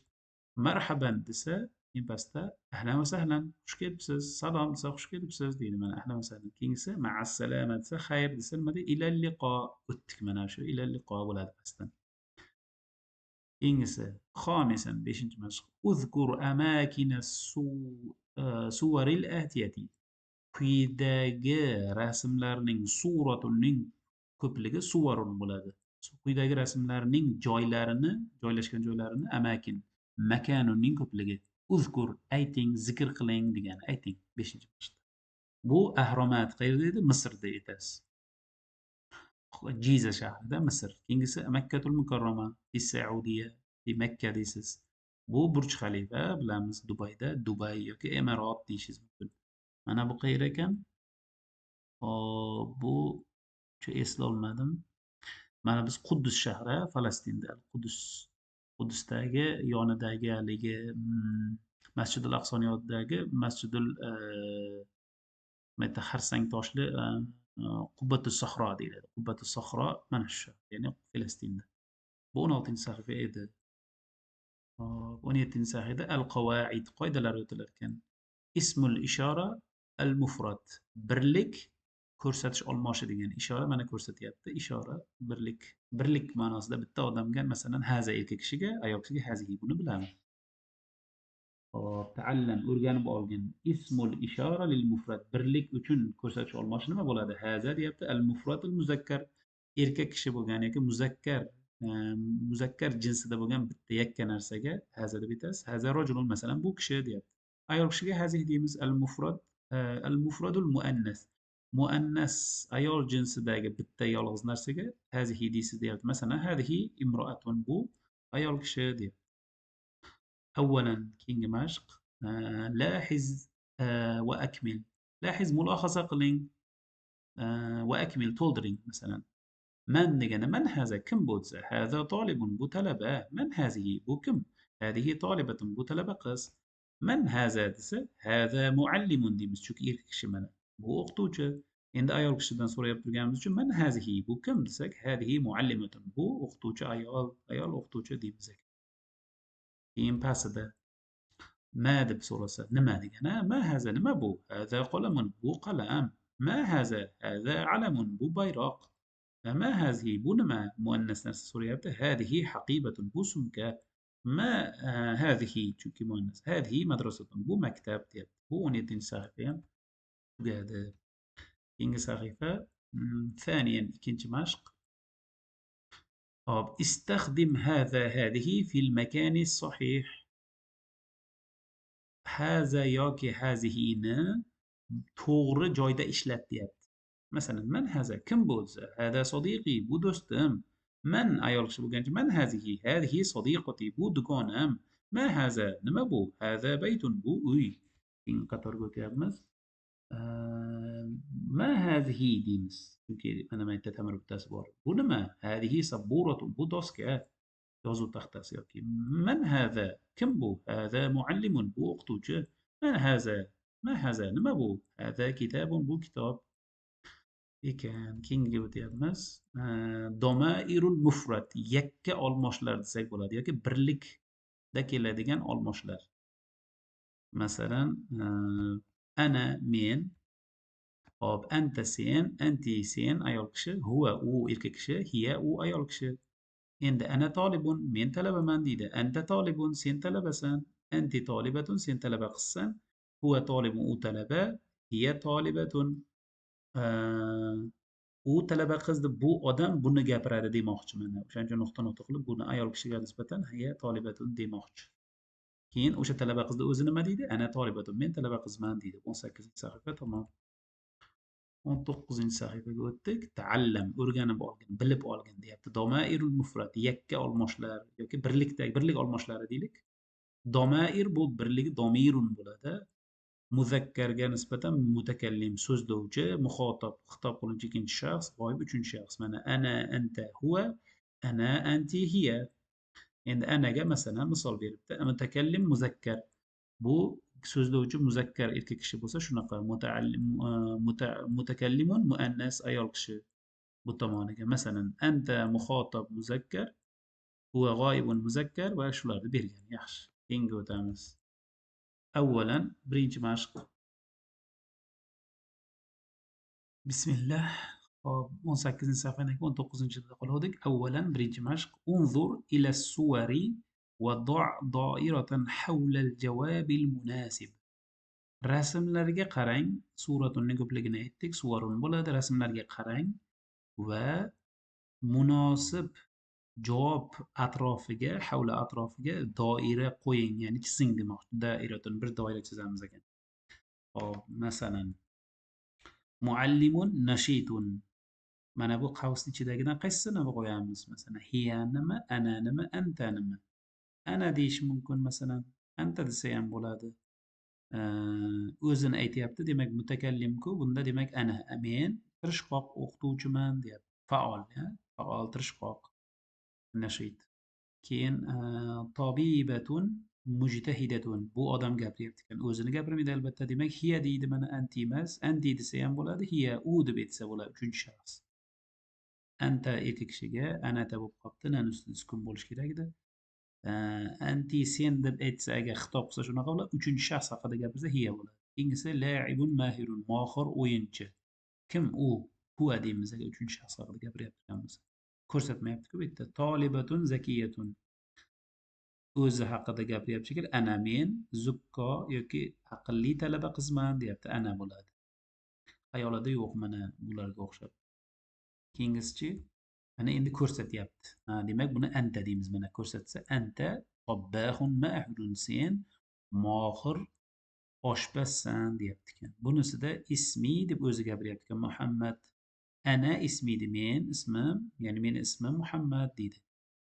Marhaban desa, keyin pastda ahlan va sahlan, xush kelibsiz. Salom desa xush kelibsiz deydi, mana ahlan va sahlan. Keyingisi ma'assalama desa xayr desa nima deydi? Ilal liqo. O'tdik mana shu ilal liqo bo'ladi pastdan. Keyingisi xomisan 5-mashq. Uzkur amakina suvaril atiyati. Quyidagi rasmlarning suratunning ko'pligi suvarun bo'ladi. Quyidagi rasmlarning joylarini, joylashgan joylarini amakin, makanunning ko'pligi. Uzkur, ayting, zikr qiling degani, ayting 5-mashq. Bu ahromat qayerda edi? Misrda aytasiz. Jiza shahrida, Misr. Keyingisi Makkatul Mukarrama, fi Saudiya, fi Makka deysiz. Bu Burj Khalifa, bilamiz Dubayda, Dubay yoki Emirat deyishingiz mumkin. Mana bu qayerda ekan? Bu eslolmadim. Mana biz Quddus shahri, Falastinda, Quddusdagi yonidagi haligi Masjidul Aqsoni yonidagi Masjidul xarsang toshli Qubbatus Sahro deyiladi. Qubbatus Sahro mana shu, ya'ni Falastinda. Bu 16-sahifa edi. 17-sahifada al-qawaid, qoidalar o'tilar ekan. Ismul ishora al-mufrad, birlik ko'rsatish olmoshi degan ishora mana ko'rsatyapti. Ishora birlik ma'nosida bitta odamga, masalan, haza erkak kishiga, ayol kishiga hazihi, buni bilamiz. Ta'allam, o'rganib olgin. Ismul ishora lil mufrad, birlik uchun ko'rsatish olmoshi nima bo'ladi? Haza deyapti. Al mufradul muzakkar, erkak kishi bo'lgan yoki muzakkar jinsida bo'lgan bitta yakka narsaga haza deb aytasiz. Haza rajulun, masalan, bu kishi deyapti. Ayol kishiga hazih deymiz. Al mufradul muannas, muannas ayol jinsidagi bitta yolg'iz narsaga hazihi deysiz deyapti. Masalan, hadihi imroatun, bu ayol kishi deyapti. Avvalan, keyingi mashq. Lahiz va akmil. Lahiz, mulohaza qiling. Va akmil, to'ldiring. Masalan, man degani man haza, kim bu desa, haza tolibun, bu talaba. Man hazihi, bu kim? Hadihi tolibatun, bu talaba qiz. Man haza desa, haza muallimun deymiz, chunki erkak kishi mana. Bu o'qituvchi. Endi ayol kishidan so'rayib turganimiz uchun man hazihi, bu kim desak, hadihi muallimatun, bu o'qituvchi ayol o'qituvchi deymiz. Keyin pastida ma deb so'rasa, nima degani? Ma haza, nima bu? Haza qalamun, bu qalam. Ma haza, haza alamun, bu bayroq. Ma hazihi, bu nima? Muannas narsa so'rayapti. Hadihi haqibatun, bu sumka. Ma hazihi, chunki muannas. Hadihi madrasatun, bu maktab deyapti. Bu 17-sahifa ham tugadi. Keyingi sahifa ثانيا, ikkinchi mashq. استخدم هذه في المكان الصحيح. هذا yoki hazihini to'g'ri joyda ishlat deyapti. Masalan, man haza, kim bu desa, hada sodiqi, bu do'stim. Man ayol kishi bo'lgancha man hazihi, hadihi sodiqati, bu dugonam. Ma haza, nima bu? Hada baytun, bu uy. Keyin qatorga o'tyapmiz. Ma hazihi deymiz, chunki mana bu yerda tamir bittasi bor. Bu nima? Hadihi sabburatun, bu doska, yozuv taxtasi yoki. Man haza, kim bu? Hada muallimun, bu o'qituvchi. Ma haza, nima bu? Hada kitabun, bu kitob ekan. Keyingiga o'tyapmiz. Domairul mufrad, yakka olmoshlar desak bo'ladi yoki birlikda keladigan olmoshlar. Masalan, ana, men. Hop, anta sen, anti sen ayol kishi, huwa u erkak kishi, hiya u ayol kishi. Endi ana tolibun, men talabaman deydi. Anta tolibun, sen talabasan. Anti tolibatun, sen talaba qizsan. Huwa tolibun, u talaba. Hiya tolibatun, u talaba qiz deb bu odam buni gapiradi demoqchiman. O'shaning uchun nuqta qilib buni ayol kishiga nisbatan hiya tolibatun demoqchi. Keyin o'sha talaba qizni o'zi nima deydi? Ana tolibatun, men talaba qizman deydi. 18-sahifa tamom. 19-sahifaga o'tdik. Ta'allam, o'rganib olgin, bilib olgin deyapti. Domairul mufrad, yakka olmoshlar yoki birlik olmoshlari deylik. Domair bu birligi domirun bo'ladi. muzakkarga nisbatan mutakallim so'zlovchi, muxotab xitob qiluvchi ikkinchi shaxs, g'oyib uchinchi shaxs. Mana ana, anta, huwa, ana, anti, hiya. Endi anaga masalan misol beribdi. Mutakallim muzakkar. Bu so'zlovchi muzakkar erkak kishi bo'lsa shunaqa, mutakallimun muannas ayol kishi bu tomoniga. Masalan, anta muxotab muzakkar, huwa g'oyibun muzakkar va shularni bergan. Yaxshi. Keyinga o'tamiz. Avvalan birinchi mashq. Bismillah. Hop, 18-safhani 19-da qoldik. Avvalan birinchi mashq. Unzur ila suwari va da' doiratan hawla al-jawab al-munasib. Rasmlarga qarang. Suratunning ko'pligini aytdik. Suvarun bo'ladi. Rasmlarga qarang va munosib javob atrofiga, havla atrofiga doira qo'ying, ya'ni chizing demoqchi. Dairatun bir doira chizamiz ekan. Hop, masalan, muallimun nashitun. Mana bu qavsni ichidagidan qaysisini qo'yamiz? Masalan, hiya nima, ana nima, anta nima? Ana deyish mumkin masalan. Anta desa ham bo'ladi. O'zini aytyapti, demak mutakallimku. Bunda demak ana, men tirishqoq o'qituvchiman deyapti. Faol, faol tirishqoq. Nashid. Keyin tobibatun mujtahidatun. Bu odam gapiryapti ekan. O'zini gapirmaydi albatta. Demak hiya deydi, mana anti emas. Anti desa ham bo'ladi, hiya u deb aytsa bo'ladi, uchinchi shaxs. Anta erkak kishiga anata bo'lib qolibdi, nan ustida sukun bo'lishi kerak edi. Anti sen deb aytsa agar xitob qilsa shunaqa bo'ladi. Uchinchi shaxs haqida gapirsa hiya bo'ladi. Keyingisi la'ibun mahirun, mohir o'yinchi. Kim u? Huwa deymiz agar uchinchi shaxs haqida gapiryapti bo'lsa. Ko'rsatmayapti-ku bu yerda. Tolibatun zakiyatun. O'zi haqida gapiryapti shekilli. Ana men zukko yoki aqlli talaba qizman deyapti. Ana bo'ladi. Xayolida yo'q mana bularga o'xshab. Keyingisichi? Mana endi ko'rsatyapti. Demak buni anta deymiz. Mana ko'rsatsa anta tobbahun ma'hudun, sen mohir oshpazsan deyapti ekan. Bunisida ismi deb o'zi gapiryapti ekan. Muhammad. Ana ismi deydi, men ismim, ya'ni meni ismim Muhammad deydi.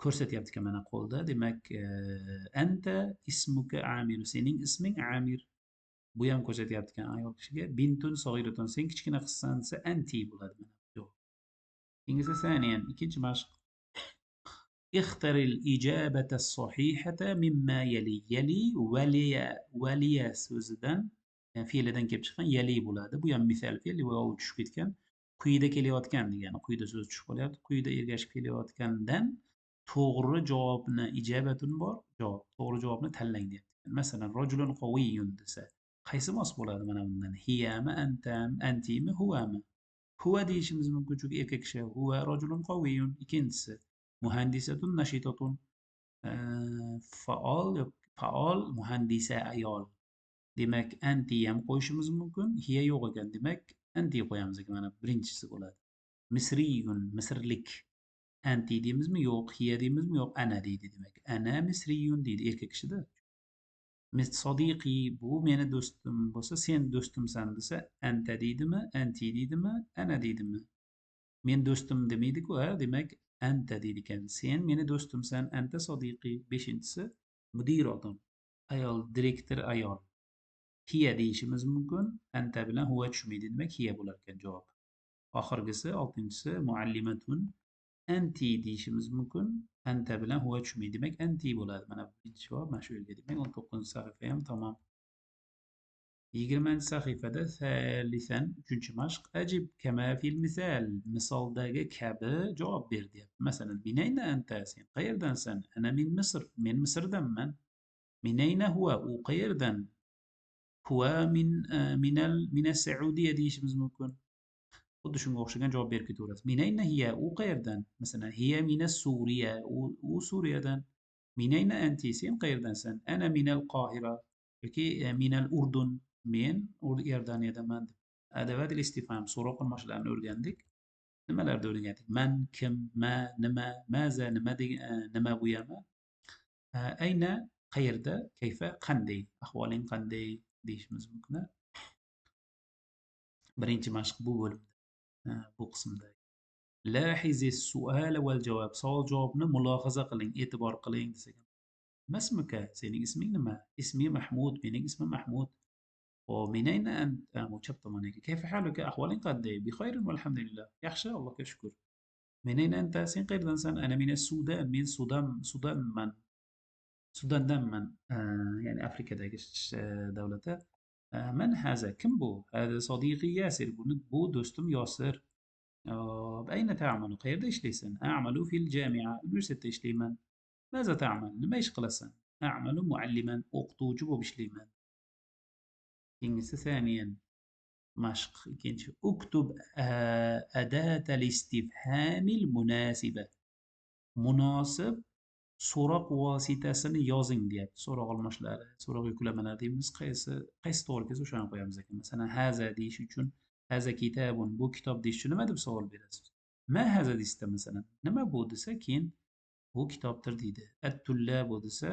Ko'rsatyapti ekan mana qo'lda. Demak, anta ismuka Amir, sening isming Amir. Bu ham ko'rsatyapti ekan ayol kishiga. Bintun sag'iratun, sen kichkina qizsan desa anti bo'ladi mana. Keyingisi saniyan, ikkinchi mashq. Ixtaril ijabata as-sahihata mimma yali. Yali waliya so'zidan, fe'lidan kelib chiqqan yali bo'ladi. Bu ham misol fe'l, vav tushib ketgan. Quyida kelayotgan degani, quyida so'z tushib qolyapti. Quyida ergashib kelayotgandan to'g'ri javobni, ijobatun bor, javob, to'g'ri javobni tanlang deyapti. Masalan, rajulun qawiyyun desa, qaysi mos bo'ladi mana bundan? Hiyami, antam, antimi, huvami? Huwa deyishimiz mumkin chunki erkak kishi. Huwa rajulun qawiyyun. Ikkinchisi, muhandisatun nashitatun. Faol muhandisa ayol. Demak, anti ham qo'yishimiz mumkin. Hiya yo'q ekan. Demak, anti qo'yamiz ekan. Mana birinchisi bo'ladi. Misriyun, misrlik. Anti deymizmi? Yo'q. Hiya deymizmi? Yo'q. Ana deydi demak. Ana misriyun deydi erkak kishida. Sodiqi, bu meni do'stim bo'lsa, sen do'stimsan desa, anta deydimi? Anti deydimi? Ana deydimi? Men do'stim demaydi-ku, demak anta deydi ekan. Sen meni do'stimsan, anta sodiqi. Beshinchisi, mudiratun. Ayol, direktor ayol. Hiya deyishimiz mumkin. Anta bilan huwa tushmaydi, demak hiya bo'lar ekan javob. Oxirgisi, oltinchisi, muallimatun. Anti deyishimiz mumkin. Anta bilan huwa tushmaydi, demak anti bo'ladi. Mana birinchi javob mana shu yerga. Demak 19-sahifa ham tamom. 20-sahifada salisan, uchinchi mashq. Ajib kama fil misal. Misoldagi kabi javob ber deyapti. Masalan, minayna anta, sen qayerdansan? Ana min Misr, men Misrdanman. Minayna huwa, u qayerdan? Huwa min as-Saudiya deyishimiz mumkin. Xuddi shunga o'xshagan javob berib ketaverasiz. Minayna hiya, u qayerdan? Masalan, hiya min as-Suriya, u Suriyadan. Minayna anti, sen qayerdansan? Ana min al-Qohira yoki min al-Urdun, men Iordaniyadanman. Adavat al-istifham, so'roq qilmoqchilarni o'rgandik. Nimalarni o'rgandik? Man, kim, ma, nima, maza, nima bu yama? Ayna, qayerda? Kayfa, qanday? Ahvoling qanday deyishimiz mumkin. Birinchi mashq bu bo'limda. Bu qismda. Lahiz as-su'al wal javob. Savol javobni mulohaza qiling, e'tibor qiling desak. Masmuka, sening isming nima? Ismi Mahmud, mening ismim Mahmud. ومن أين أنت وشاب طمانيك كيف حالك أحوالك قد بخير والحمد لله يخشى الله كشكر من أين أنت سين قير إنسان أنا من السودان من سودان من سودان دم من يعني أفريقيا دايش دولته من هذا كم بو هذا صديقي ياسر بو دوستم ياسر بأين تعمل خير ديش ليسن أعمل في الجامعة يونيفرسيتي إشليمان ماذا تعمل لما يشقلسن أعمل معلما أقطو جبو بشليمان إنجلس ثانيا مشق كنش اكتب أداة الاستفهام المناسبة مناسب so'roq vositasini yozing deyapti. So'roq almashlari, so'roq yuklamalar deymiz. Qaysi to'g'ri kelsa o'shani qo'yamiz ekan. Masalan, haza deyish uchun haza kitabun, bu kitob deyish uchun nima deb savol berasiz? Ma haza deysizda masalan, nima bu desa keyin bu kitobdir deydi. At-tullabu desa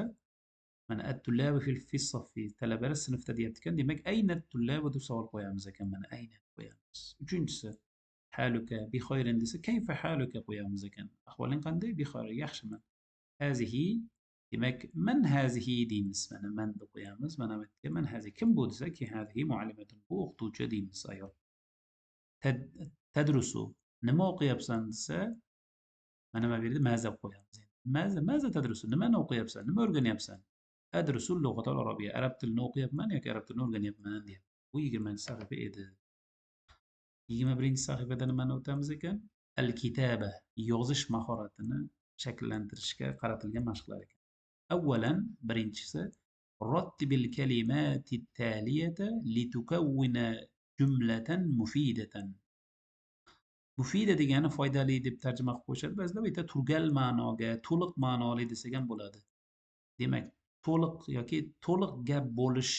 mana at-tullabu fi saffi, talabalar sinfda deyapti ekan. Demak, ayna at-tullabu deb savol qo'yamiz ekan. Mana ayna qo'yamiz. Uchinchisi haluka bi khayrin desa kayfa haluka qo'yamiz ekan. Ahvoling qanday? Bi khayr, yaxshiman. هذه demek من هذه deymiz mana man deb qo'yamiz mana bu yerga man هذه kim bu desa ki هذه muallimatun bu o'qituvchi deymiz ayol tadrusu nima o'qiyapsan desa mana bu yerda maza qo'yamiz maza tadrusu nimani o'qiyapsan nima o'rganyapsan adrusu lug'at al-arabiyya arab tilini o'qiyapman yoki arab tilini o'rganyapman deyapti bu 20-sahifa edi 21-sahifada nimani o'tamiz ekan al-kitaba yozish mahoratini shakllantirishga qaratilgan mashqlar ekan. Avvalan birinchisi rattibil kalimati taliyata litukawwina jumlatan mufidatan. Mufida degani foydali deb tarjima qilib qo'yishadi. Ba'zida bu yerda turgal ma'noga, to'liq ma'noli desak ham bo'ladi. Demak, to'liq yoki to'liq gap bo'lish,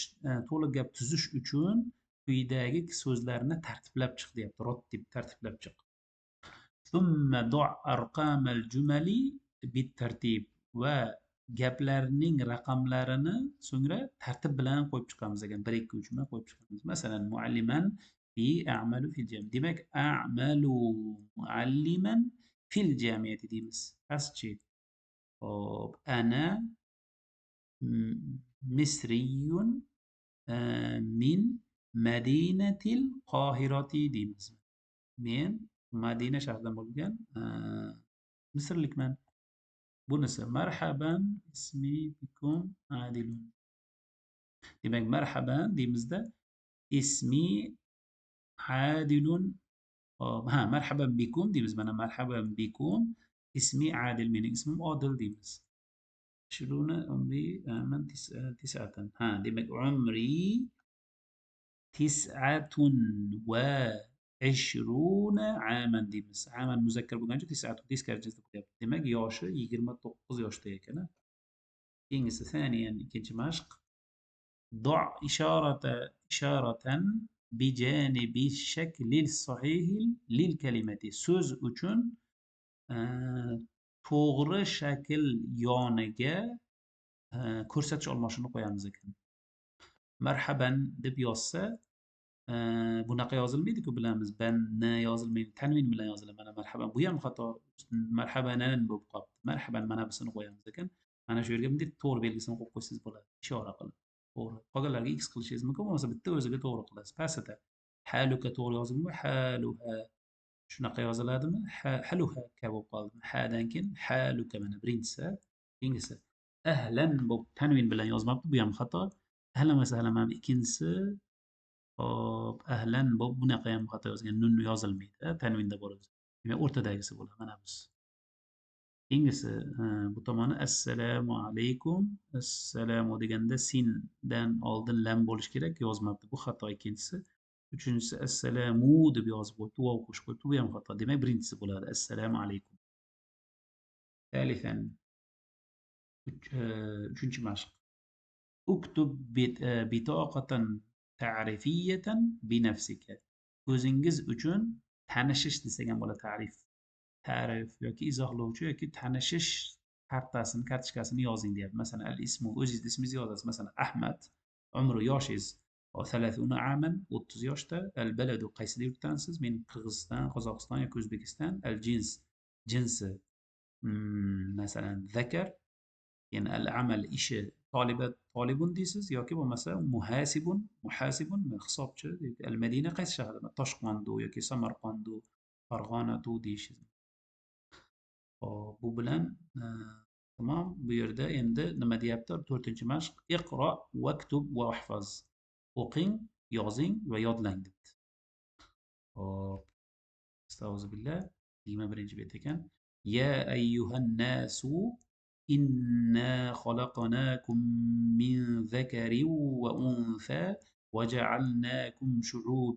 to'liq gap tuzish uchun quyidagi so'zlarni tartiblab chiq deyapti. Rattib tartiblab chiq. ثم ضع أرقام الجمل بالترتيب gaplarning raqamlarini so'ngra tartib bilan qo'yib chiqamiz ekan 1 2 3 qo'yib chiqamiz. Masalan, mualliman fi a'malu fil jami. Demak, a'malu mualliman fil jamiyati deymiz. Pastchi. Hop, ana misriyun min madinatil qohirati deymiz. Men Madina shahridan bo'lgan Misrlikman. Bunisi marhaban ismi bikum adilun. Demak, marhaban deymizda ismi adilun. Ha, marhaban bikum deymiz. Mana marhaban bikum ismi adil. Mening ismim Odil deymiz. Shuruni umri man tis'atan. Ha, demak umri tis'atun va 20 عاما deymiz. Aman muzakkar bo'lgancha 9 teskarichasida qo'yapti. Demak, yoshi 29 yoshda ekan. Keyingisi ثانيا ikkinchi mashq. ضع إشارة بجانب الشكل الصحيح للكلمة. So'z uchun to'g'ri shakl yoniga ko'rsatish olmoshini qo'yamiz ekan. Marhaban deb yozsa bunaqa yozilmaydi-ku bilamiz. Banna yozilmaydi, tanvin bilan yoziladi. Mana marhaban bu ham xato. Marhabanan bo'lib qolibdi. Marhaban mana busini qo'yamiz ekan. Mana shu yerga bunday to'g'ri belgisini qo'yib qo'ysangiz bo'ladi. Ishora qilib. To'g'ri. Qolganlarga x qilishingiz mumkin, bo'lmasa bitta o'ziga to'g'ri qilasiz. Pastda haluka to'g'ri yozilmi? Haluha. Shunaqa yoziladimi? Haluha ka bo'lib qoldimi? Hadan keyin haluka mana birinchisi, keyingisi ahlan bo'lib tanvin bilan yozmabdi. Bu ham xato. Ahlan va sahlan mana ikkinchisi hop, ahlan bo'lib bunaqa ham xato yozgan. Nun yozilmaydi, tanvinda bo'ladi. Demak, o'rtadagisi bo'ladi. Mana bu. Keyingisi bu tomoni assalomu alaykum. Assalomu deganda sindan oldin lam bo'lish kerak, yozmabdi. Bu xato ikkinchisi. Uchinchisi assalomu deb yozib qo'yibdi, vav qo'shib qo'yibdi. Bu ham xato. Demak, birinchisi bo'ladi. Assalomu alaykum. Thalithan. Uchinchi mashq. Uktub bitoqatan ta'rifiyatan binafsika. O'zingiz uchun tanishish desak ham bo'ladi, ta'rif yoki izohlovchi yoki tanishish kartochkasini yozing deyapti. Masalan, al-ismu o'zingiz ismingizni yozasiz. Masalan, Ahmad, umri yoshingiz 30 aman 30 yoshda. Al-baladu qaysi yurtdansiz? Men Qirg'iziston, Qozog'iston yoki O'zbekiston. Al-jins jinsi masalan zakar. Yani al-amal ishi طالبات طالب deysiz yoki bo'lmasa muhasibun hisobchi Al-Madina qaysi shaharda? Toshqondu yoki Samarqandu, Farg'onadu deyishingiz. Hop, bu bilan tamom. Bu yerda endi nima deyapti? 4-mashq. Iqro vaktub va ahfaz. O'qing, yozing va yodlang debdi. Hop. Astag'firullah. 21-bet ekan. Ya ayyuhan nasu inna khalaqnakum min zakarin wa untha وجعلناكم شعوبا